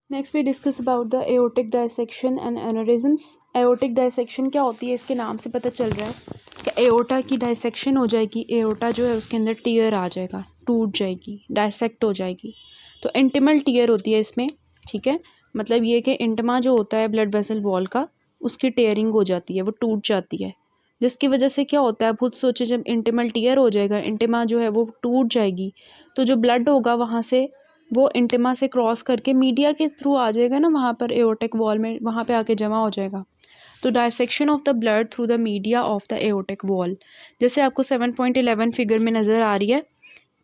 Next we discuss about the aortic dissection and aneurysms. Aortic dissection क्या होती है, इसके नाम से पता चल रहा है कि एओर्टा की डायसेक्शन हो जाएगी। एओर्टा जो है उसके अंदर टीयर आ जाएगा, टूट जाएगी, डायसेक्ट हो जाएगी। तो इंटिमल टीयर होती है इसमें, ठीक है। मतलब ये कि इंटमा जो होता है ब्लड वेसल वॉल का, उसकी टेयरिंग हो जाती है, वो टूट जाती है। जिसकी वजह से क्या होता है, खुद सोचे, जब इंटिमल टीयर हो जाएगा, इंटिमा जो है वो टूट जाएगी, तो जो ब्लड होगा वहाँ से, वो इंटिमा से क्रॉस करके मीडिया के थ्रू आ जाएगा ना वहाँ पर एओर्टिक वॉल में, वहाँ पे आके जमा हो जाएगा। तो dissection of the blood through the media of the aortic wall, जैसे आपको 7.11 फिगर में नज़र आ रही है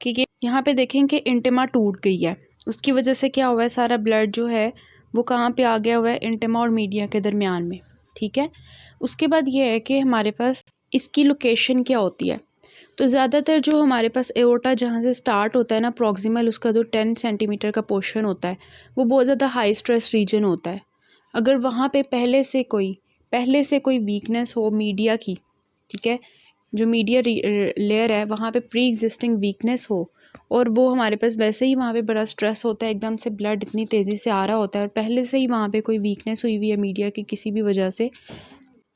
कि यहाँ पे देखें कि इंटिमा टूट गई है। उसकी वजह से क्या हुआ है, सारा ब्लड जो है वो कहाँ पे आ गया हुआ है, इंटिमा और मीडिया के दरमियान में, ठीक है। उसके बाद ये है कि हमारे पास इसकी लोकेशन क्या होती है। तो ज़्यादातर जो हमारे पास एओर्टा जहाँ से स्टार्ट होता है ना, प्रॉक्सिमल, उसका जो 10 सेंटीमीटर का पोर्शन होता है, वो बहुत ज़्यादा हाई स्ट्रेस रीजन होता है। अगर वहाँ पे पहले से कोई वीकनेस हो मीडिया की, ठीक है, जो मीडिया लेयर है वहाँ पे प्री एग्जिस्टिंग वीकनेस हो, और वो हमारे पास वैसे ही वहाँ पे बड़ा स्ट्रेस होता है, एकदम से ब्लड इतनी तेज़ी से आ रहा होता है, और पहले से ही वहाँ पे कोई वीकनेस हुई हुई है मीडिया की किसी भी वजह से,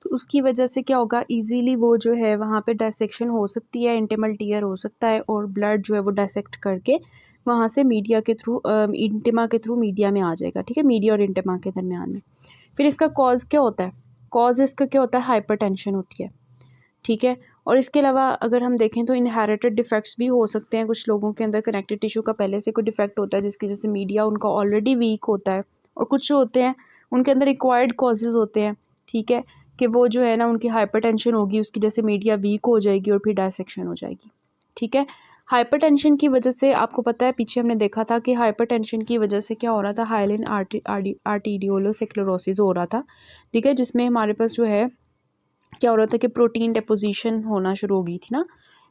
तो उसकी वजह से क्या होगा, इजीली वो जो है वहाँ पे डायसेक्शन हो सकती है, इंटिमल टीयर हो सकता है, और ब्लड जो है वो डायसेक्ट करके वहाँ से मीडिया के थ्रू, इंटिमा के थ्रू मीडिया में आ जाएगा, ठीक है, मीडिया और इंटिमा के दरमियान में। फिर इसका कॉज क्या होता है, कॉज इसका क्या होता है, हाइपरटेंशन होती है, ठीक है। और इसके अलावा अगर हम देखें तो इनहेरिटेड डिफेक्ट्स भी हो सकते हैं। कुछ लोगों के अंदर कनेक्टिव टिश्यू का पहले से कोई डिफेक्ट होता है जिसकी वजह से मीडिया उनका ऑलरेडी वीक होता है, और कुछ जो होते हैं उनके अंदर रिक्वायर्ड कॉजेज़ होते हैं, ठीक है, कि वो जो है ना उनकी हाइपरटेंशन होगी, उसकी जैसे मीडिया वीक हो जाएगी और फिर डायसेक्शन हो जाएगी, ठीक है। हाइपरटेंशन की वजह से आपको पता है, पीछे हमने देखा था कि हाइपरटेंशन की वजह से क्या हो रहा था, हाइलिन आर्टीरियोलोसेक्लेरोसिस हो रहा था, ठीक है, जिसमें हमारे पास जो है क्या हो रहा था कि प्रोटीन डेपोजिशन होना शुरू हो गई थी ना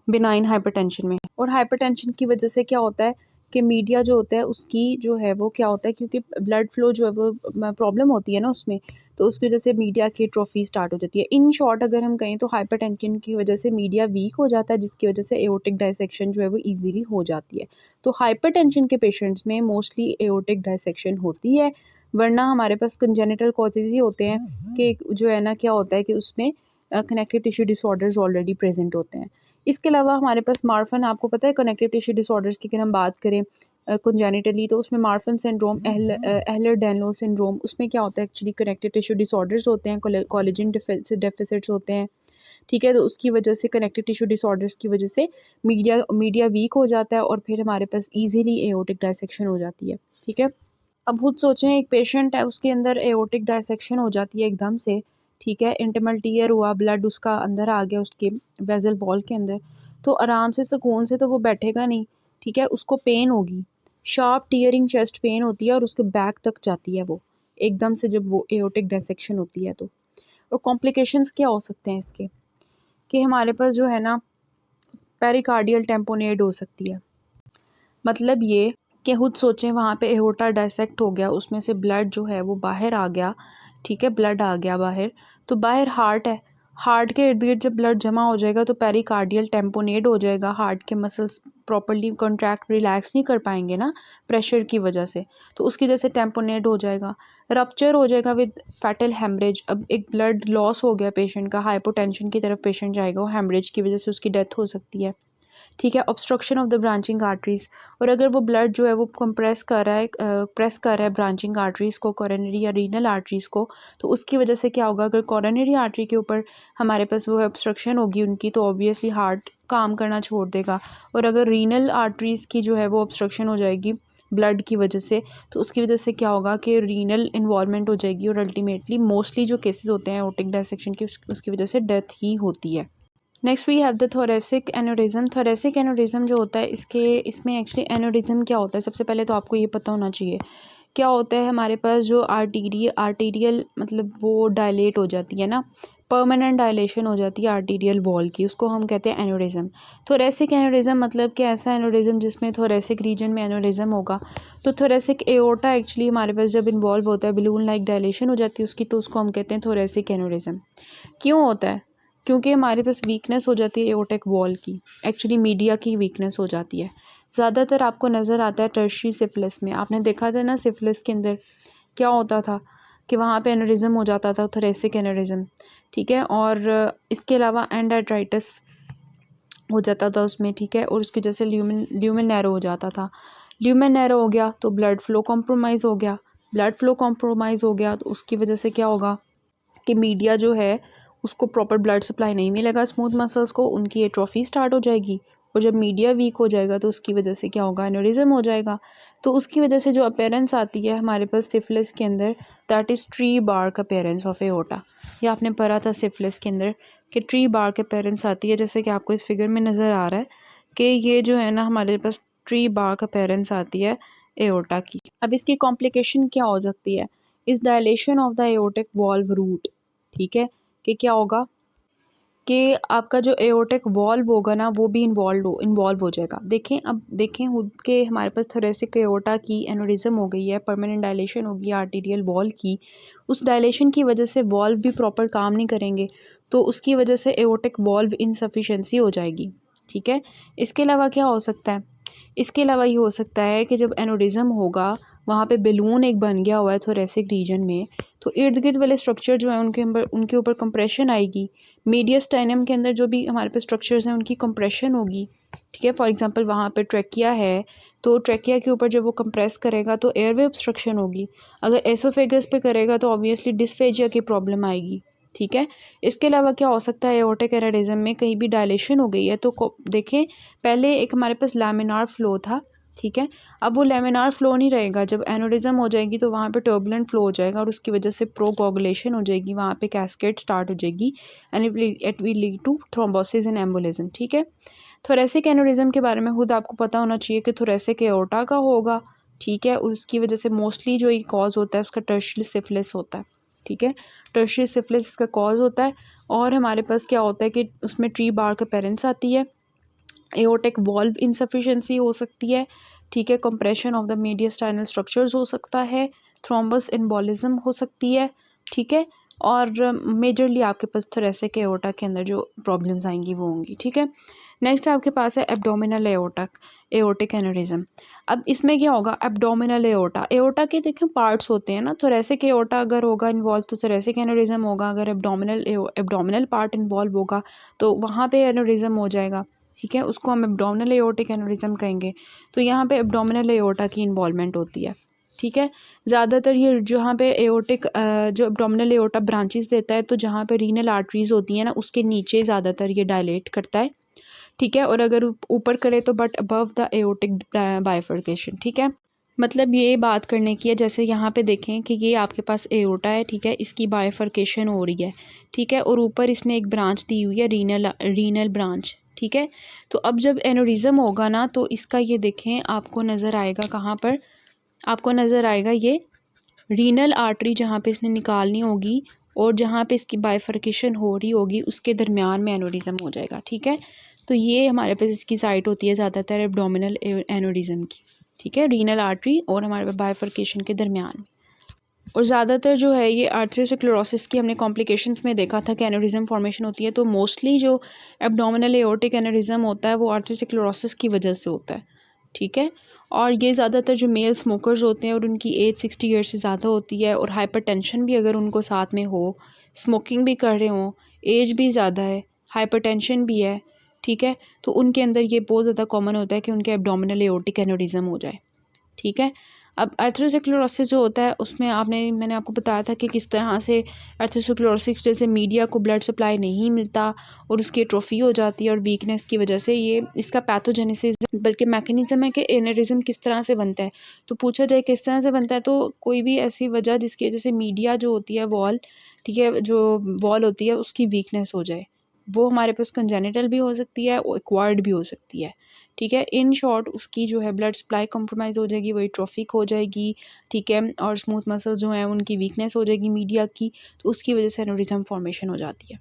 बिनाइन हाइपरटेंशन में। और हाइपरटेंशन की वजह से क्या होता है कि मीडिया जो होता है उसकी जो है वो क्या होता है, क्योंकि ब्लड फ्लो जो है वो प्रॉब्लम होती है ना उसमें, तो उसकी वजह से मीडिया की ट्रॉफी स्टार्ट हो जाती है। इन शॉर्ट अगर हम कहें तो हाइपरटेंशन की वजह से मीडिया वीक हो जाता है, जिसकी वजह से एओर्टिक डायसेक्शन जो है वो ईजिली हो जाती है। तो हाइपरटेंशन के पेशेंट्स में मोस्टली एओर्टिक डायसेक्शन होती है, वरना हमारे पास कंजेनिटल कॉजेज ही होते हैं कि जो है ना क्या होता है कि उसमें connective tissue disorders already present होते हैं। इसके अलावा हमारे पास मार्फन, आपको पता है कनेक्टिव टिश्यू डिसऑर्डर्स की अगर हम बात करें कंजेनिटली, तो उसमें मार्फन सिंड्रोम, एहलर डैनलो सिंड्रोम, उसमें क्या होता है एक्चुअली कनेक्टिव टिश्यू डिसऑर्डर्स होते हैं, कोलेजन डेफिसिट्स होते हैं, ठीक है। तो उसकी वजह से कनेक्टिव टिश्यू डिसऑर्डर्स की वजह से मीडिया वीक हो जाता है, और फिर हमारे पास ईजिली एओर्टिक डायसेक्शन हो जाती है, ठीक है। अब खुद सोचें, एक पेशेंट है, उसके अंदर एओर्टिक डायसेक्शन हो जाती है एकदम से, ठीक है, इंटिमल टीयर हुआ, ब्लड उसका अंदर आ गया उसके वेजल वॉल के अंदर, तो आराम से सुकून से तो वो बैठेगा नहीं, ठीक है, उसको पेन होगी, शार्प टीयरिंग चेस्ट पेन होती है, और उसके बैक तक जाती है वो एकदम से जब वो एओर्टिक डायसेक्शन होती है तो। और कॉम्प्लिकेशंस क्या हो सकते हैं इसके, कि हमारे पास जो है ना पेरिकार्डियल टेम्पोनेड हो सकती है। मतलब ये कि खुद सोचें, वहाँ पे एओर्टा डायसेक्ट हो गया, उसमें से ब्लड जो है वो बाहर आ गया, ठीक है, ब्लड आ गया बाहर, तो बाहर हार्ट है, हार्ट के इर्द गिर्द जब ब्लड जमा हो जाएगा तो पेरिकार्डियल टेम्पोनेड हो जाएगा, हार्ट के मसल्स प्रॉपर्ली कॉन्ट्रैक्ट रिलैक्स नहीं कर पाएंगे ना प्रेशर की वजह से, तो उसकी वजह से टेम्पोनेड हो जाएगा, रप्चर हो जाएगा विद फैटल हेमरेज। अब एक ब्लड लॉस हो गया पेशेंट का, हाइपोटेंशन की तरफ पेशेंट जाएगा, वो हेमरेज की वजह से उसकी डेथ हो सकती है, ठीक है। Obstruction of the branching arteries, और अगर वो ब्लड जो है वो कंप्रेस कर रहा है, प्रेस कर रहा है ब्रांचिंग आर्टरीज़ को, कोरोनरी या रीनल आर्टरीज़ को, तो उसकी वजह से क्या होगा, अगर कोरोनरी आर्टरी के ऊपर हमारे पास वो ऑब्स्ट्रक्शन होगी उनकी, तो ऑब्वियसली हार्ट काम करना छोड़ देगा, और अगर रीनल आर्टरीज़ की जो है वो ऑब्स्ट्रक्शन हो जाएगी ब्लड की वजह से, तो उसकी वजह से क्या होगा कि रीनल इन्वॉल्वमेंट हो जाएगी, और अल्टीमेटली मोस्टली जो केसेस होते हैं एओर्टिक डायसेक्शन की उसकी वजह से डेथ ही होती है। Next we have the thoracic aneurysm. Thoracic aneurysm जो होता है इसमें एक्चुअली एनोरिज्म क्या होता है, सबसे पहले तो आपको ये पता होना चाहिए क्या होता है। हमारे पास जो आर्टीरियल मतलब वो डायलेट हो जाती है ना, परमानेंट डायलेशन हो जाती है आर्टीरियल वॉल की, उसको हम कहते हैं एनोरिज्म। थोरेसिक एनोरिज्म मतलब कि ऐसा एनोरिज्म जिसमें थोरेसिक रीजन में एनोरिज्म होगा। तो थोरेसिक एओर्टा एक्चुअली हमारे पास जब इन्वॉल्व होता है, बलून लाइक डायलेशन हो जाती है उसकी, तो उसको हम कहते हैं थोरेसिक एनोरिज्म। क्यों होता है, क्योंकि हमारे पास वीकनेस हो जाती है एओर्टिक वॉल की, एक्चुअली मीडिया की वीकनेस हो जाती है। ज़्यादातर आपको नज़र आता है टर्शियरी सिफिलिस में। आपने देखा था ना सिफिलिस के अंदर क्या होता था कि वहाँ पे एनेरिज्म हो जाता था, थोरेसिक एनेरिज्म, ठीक है। और इसके अलावा एंडार्ट्राइटिस हो जाता था उसमें, ठीक है। और उसकी वजह से ल्यूमेन नैरो हो जाता था। ल्यूमेन नैरो हो गया तो ब्लड फ्लो कॉम्प्रोमाइज़ हो गया। ब्लड फ्लो कॉम्प्रोमाइज़ हो गया तो उसकी वजह से क्या होगा कि मीडिया जो है उसको प्रॉपर ब्लड सप्लाई नहीं मिलेगा स्मूथ मसल्स को, उनकी एट्रोफी स्टार्ट हो जाएगी। और जब मीडिया वीक हो जाएगा तो उसकी वजह से क्या होगा, एनेरिज्म हो जाएगा। तो उसकी वजह से जो अपीयरेंस आती है हमारे पास सिफिलिस के अंदर, that is tree bark appearance of aorta. ये आपने पढ़ा था सिफिलिस के अंदर कि ट्री बार्क अपीयरेंस आती है, जैसे कि आपको इस फिगर में नज़र आ रहा है कि ये जो है ना हमारे पास ट्री बार्क अपीयरेंस आती है एओर्टा की। अब इसकी कॉम्प्लिकेशन क्या हो सकती है, इस dilation of the aortic valve root, ठीक है, कि क्या होगा कि आपका जो एओर्टिक वॉल्व होगा ना वो भी इन्वॉल्व हो जाएगा। देखें, अब देखें खुद के हमारे पास थोरेसिक एओर्टा की एनेरिज्म हो गई है, परमानेंट डायलेशन होगी आर्टीरियल वॉल की। उस डायलेशन की वजह से वॉल्व भी प्रॉपर काम नहीं करेंगे, तो उसकी वजह से एओर्टिक वॉल्व इनसफिशेंसी हो जाएगी, ठीक है। इसके अलावा क्या हो सकता है, इसके अलावा ये हो सकता है कि जब एनेरिज्म होगा वहाँ पे बैलून एक बन गया हुआ है थोरेसिक रीजन में, तो इर्द गिर्द वाले स्ट्रक्चर जो है उनके ऊपर कंप्रेशन आएगी। मीडियस्टाइनम के अंदर जो भी हमारे पास स्ट्रक्चर्स हैं उनकी कंप्रेशन होगी, ठीक है। फॉर एग्जांपल वहाँ पे ट्रैकिया है तो ट्रैकिया के ऊपर जब वो कंप्रेस करेगा तो एयरवे ऑब्स्ट्रक्शन होगी। अगर एसोफेगस पे करेगा तो ऑब्वियसली डिस्फेजिया की प्रॉब्लम आएगी, ठीक है। इसके अलावा क्या हो सकता है, एओर्टिक एनेरिज्म में कहीं भी डायलेशन हो गई है तो देखें पहले एक हमारे पास लैमिनार फ्लो था, ठीक है। अब वो लैमिनार फ्लो नहीं रहेगा, जब एनोरिज्म हो जाएगी तो वहाँ पे टर्बुलेंट फ्लो हो जाएगा और उसकी वजह से प्रोकोगुलेशन हो जाएगी, वहाँ पे कैस्केड स्टार्ट हो जाएगी and it will lead to thrombosis and embolism, ठीक है। थोरेसिक एनोरिज्म के बारे में खुद आपको पता होना चाहिए कि थोरेसिक एओर्टा का होगा, ठीक है। उसकी वजह से मोस्टली जो ये कॉज होता है उसका टर्शियरी सिफिलिस होता है, ठीक है। टर्शियरी सिफिलिस इसका कॉज होता है। और हमारे पास क्या होता है कि उसमें ट्री बार्क अपीयरेंस आती है, एओर्टिक वॉल्व इनसफिशिएंसी हो सकती है, ठीक है। कंप्रेशन ऑफ द मीडियस्टाइनल स्ट्रक्चर्स हो सकता है, थ्रोम्बस एम्बोलिज्म हो सकती है, ठीक है। और मेजरली आपके पास थोरेसिक एओर्टा के अंदर जो प्रॉब्लम्स आएंगी वो होंगी, ठीक है। नेक्स्ट आपके पास है एब्डोमिनल एओर्टिक एनेरिज्म। अब इसमें क्या होगा, एब्डोमिनल एओर्टा के देखें पार्ट्स होते हैं ना, थोरेसिक एओर्टा अगर होगा इन्वॉल्व तो थोरेसिक एनेरिज्म होगा, अगर एब्डोमिनल पार्ट इन्वॉल्व होगा तो वहाँ पे एनेरिज्म हो जाएगा, ठीक है। उसको हम एब्डोमिनल एओर्टिक एनेरिज्म कहेंगे। तो यहाँ पे एब्डोमिनल एओर्टा की इन्वॉल्वमेंट होती है, ठीक है। ज़्यादातर ये जहाँ पे एओर्टिक जो एब्डोमिनल एओर्टा ब्रांचेस देता है तो जहाँ पे रीनल आर्टरीज होती हैं ना उसके नीचे ज़्यादातर ये डायलेट करता है, ठीक है। और अगर ऊपर करे तो but above the aortic bifurcation, ठीक है। मतलब ये बात करने की है, जैसे यहाँ पे देखें कि ये आपके पास एओर्टा है, ठीक है, इसकी बाइफर्केशन हो रही है, ठीक है। और ऊपर इसने एक ब्रांच दी हुई है रीनल ब्रांच, ठीक है। तो अब जब एनोरिज्म होगा ना तो इसका ये देखें आपको नज़र आएगा, कहाँ पर आपको नज़र आएगा, ये रीनल आर्टरी जहाँ पे इसने निकालनी होगी और जहाँ पे इसकी बाइफर्केशन हो रही होगी उसके दरमियान में एनोरिज्म हो जाएगा, ठीक है। तो ये हमारे पास इसकी साइट होती है ज़्यादातर एब्डोमिनल एनोरिज्म की, ठीक है, रीनल आर्टरी और हमारे पास बाइफर्केशन के दरमियान। और ज़्यादातर जो है ये आर्थरोस्क्लेरोसिस की हमने कॉम्प्लिकेशंस में देखा था कि एनोरिज्म फॉर्मेशन होती है, तो मोस्टली जो एब्डोमिनल एओर्टिक एनोरिज्म होता है वो आर्थरोस्क्लेरोसिस की वजह से होता है, ठीक है। और ये ज़्यादातर जो मेल स्मोकर्स होते हैं और उनकी एज 60 ईयर से ज़्यादा होती है और हाइपरटेंशन भी अगर उनको साथ में हो, स्मोकिंग भी कर रहे हों, एज भी ज़्यादा है, हाइपरटेंशन भी है, ठीक है, तो उनके अंदर ये बहुत ज़्यादा कॉमन होता है कि उनके एब्डोमिनल एओर्टिक एनोरिज्म हो जाए, ठीक है। अब आर्थरोस्क्लेरोसिस जो होता है उसमें मैंने आपको बताया था कि किस तरह से आर्थरोस्क्लेरोसिस जैसे मीडिया को ब्लड सप्लाई नहीं मिलता और उसकी एट्रोफी हो जाती है और वीकनेस की वजह से ये इसका पैथोजेनेसिस बल्कि मैकेनिज्म है कि एनेरिज्म किस तरह से बनता है। तो पूछा जाए किस तरह से बनता है तो कोई भी ऐसी वजह जिसकी वजह से मीडिया जो होती है वॉल, ठीक है, जो वॉल होती है उसकी वीकनेस हो जाए, वो हमारे पास कंजेनिटल भी हो सकती है और एक्वायर्ड भी हो सकती है, ठीक है। इन शॉर्ट उसकी जो है ब्लड सप्लाई कॉम्प्रोमाइज़ हो जाएगी, वो एट्रोफिक हो जाएगी, ठीक है। और स्मूथ मसल्स जो हैं उनकी वीकनेस हो जाएगी मीडिया की, तो उसकी वजह से एनोरिज्म फॉर्मेशन हो जाती है,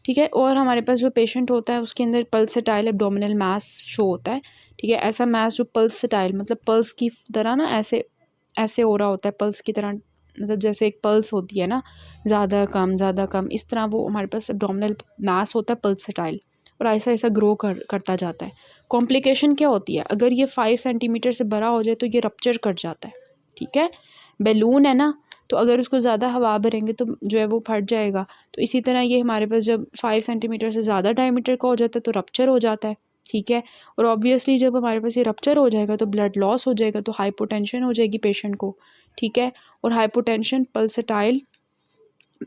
ठीक है। और हमारे पास जो पेशेंट होता है उसके अंदर पल्सेटाइल एब्डोमिनल मास शो होता है, ठीक है। ऐसा मास जो पल्सेटाइल मतलब पल्स की तरह ना ऐसे ऐसे हो रहा होता है, पल्स की तरह, मतलब जैसे एक पल्स होती है ना, ज़्यादा कम इस तरह वो हमारे पास एब्डोमिनल मास होता है पल्सेटाइल, और ऐसा ऐसा ग्रो करता जाता है। कॉम्प्लिकेशन क्या होती है, अगर ये 5 सेंटीमीटर से बड़ा हो जाए तो ये रप्चर कर जाता है, ठीक है। बैलून है ना, तो अगर उसको ज़्यादा हवा भरेंगे तो जो है वो फट जाएगा। तो इसी तरह ये हमारे पास जब 5 सेंटीमीटर से ज़्यादा डायमीटर का हो जाता है तो रप्चर हो जाता है, ठीक है। और ऑब्वियसली जब हमारे पास ये रप्चर हो जाएगा तो ब्लड लॉस हो जाएगा, तो हाइपोटेंशन हो जाएगी पेशेंट को, ठीक है। और हाइपोटेंशन, पल्सेटाइल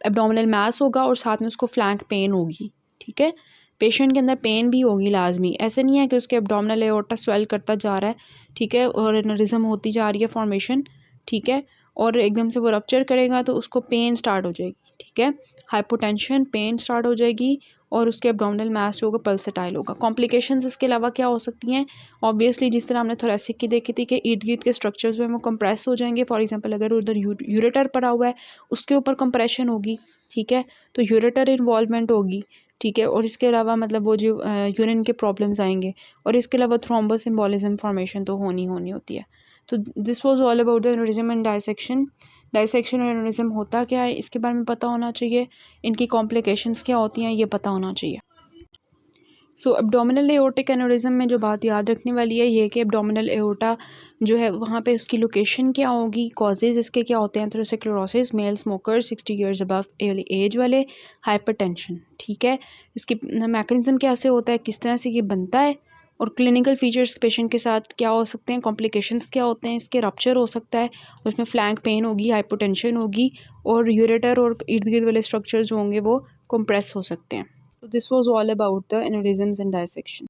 एब्डोमिनल मास होगा और साथ में उसको फ्लैंक पेन होगी, ठीक है। पेशेंट के अंदर पेन भी होगी लाजमी, ऐसे नहीं है कि उसके एब्डोमिनल एओर्टा स्वेल करता जा रहा है, ठीक है, और एनेरिज्म होती जा रही है फॉर्मेशन, ठीक है, और एकदम से वो रप्चर करेगा तो उसको पेन स्टार्ट हो जाएगी, ठीक है। हाइपोटेंशन, पेन स्टार्ट हो जाएगी और उसके एब्डोमिनल मास जो होगा पल्सेटाइल होगा। कॉम्प्लिकेशंस इसके अलावा क्या हो सकती हैं, ऑब्वियसली जिस तरह हमने थोरेसिक की देखी थी कि इर्द गिर्द के स्ट्रक्चर्स जो है वो कंप्रेस हो जाएंगे। फॉर एग्जांपल अगर उधर यूरेटर पड़ा हुआ है उसके ऊपर कंप्रेशन होगी, ठीक है, तो यूरेटर इन्वॉल्वमेंट होगी, ठीक है। और इसके अलावा मतलब वो जो यूरिन के प्रॉब्लम्स आएंगे, और इसके अलावा थ्रोम्बस एम्बोलिज्म फॉर्मेशन तो होनी होती है। तो this was all about the aneurysm and dissection. Dissection और एनेरिज्म होता क्या है इसके बारे में पता होना चाहिए, इनकी कॉम्प्लिकेशंस क्या होती हैं ये पता होना चाहिए। सो एब्डोमिनल एओर्टिक एनेरिज्म में जो बात याद रखने वाली है ये कि एब्डोमिनल एओर्टा जो है वहाँ पे उसकी लोकेशन क्या होगी, कॉजेज़ इसके क्या होते हैं, atherosclerosis, male smoker, 60 years above age वाले, हाइपरटेंशन, ठीक है। इसकी मैकेनिज्म कैसे होता है, किस तरह से ये बनता है, और क्लिनिकल फीचर्स पेशेंट के साथ क्या हो सकते हैं, कॉम्प्लिकेशंस क्या होते हैं, इसके रप्चर हो सकता है, उसमें फ्लैंक पेन होगी, हाइपोटेंशन होगी, और यूरेटर और इर्द गिर्द वाले स्ट्रक्चर्स जो होंगे वो कंप्रेस हो सकते हैं। So this was all about the aneurysms and dissection.